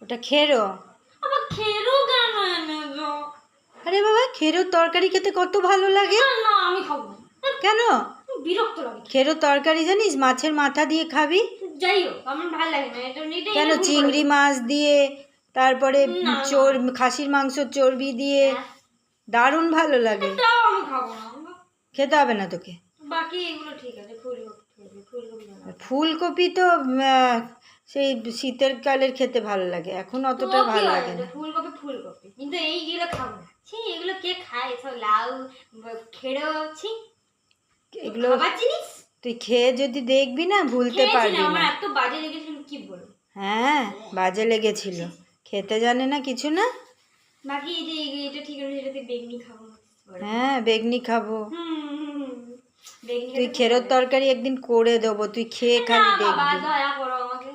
ওটা খেরো। আবার খেরো কেন এনেছো? আরে বাবা, খেরোর তরকারি খেতে কত ভালো লাগে। না আমি খাবো না। কেন? বিরক্ত লাগে। খেরোর তরকারি জানিস, মাছের মাথা দিয়ে খাবি। যাই হোক আমার ভালো লাগে না এটা নিতে। কেন? চিংড়ি মাছ দিয়ে, তারপরে না, খাসির মাংস চর্বি দিয়ে দারুণ ভালো লাগে। তাও আমি খাবো না। খেতে হবে না তোকে। বাকি এগুলো ঠিক আছে। ফুলকপি ফুলকপি তো সেই শীতের কালের খেতে ভালো লাগে, এখন অতটা ভালো লাগে না। ফুলকপি কিন্তু এইগুলো খাবো না। ছি, এগুলো কে খায়? সব লাউ খেড়ে ছি, এগুলো খাবার জিনিস। তুই খেয়ে যদি দেখবি না, ভুলতে পারবি আমার না। এত বাজে লেগেছিল কি বলবো। হ্যাঁ, বাজে লেগেছিল, খেতে জানে না কিছু না। বাকি এই যে এটা ঠিক আছে, এটাতে বেগনি খাবো। হ্যাঁ, বেগনি খাবো। বেগনি তুই খেরোর তরকারি একদিন করে দেবো, তুই খেয়ে খালি না বাবা, দেখবি। দয়া করো আমাকে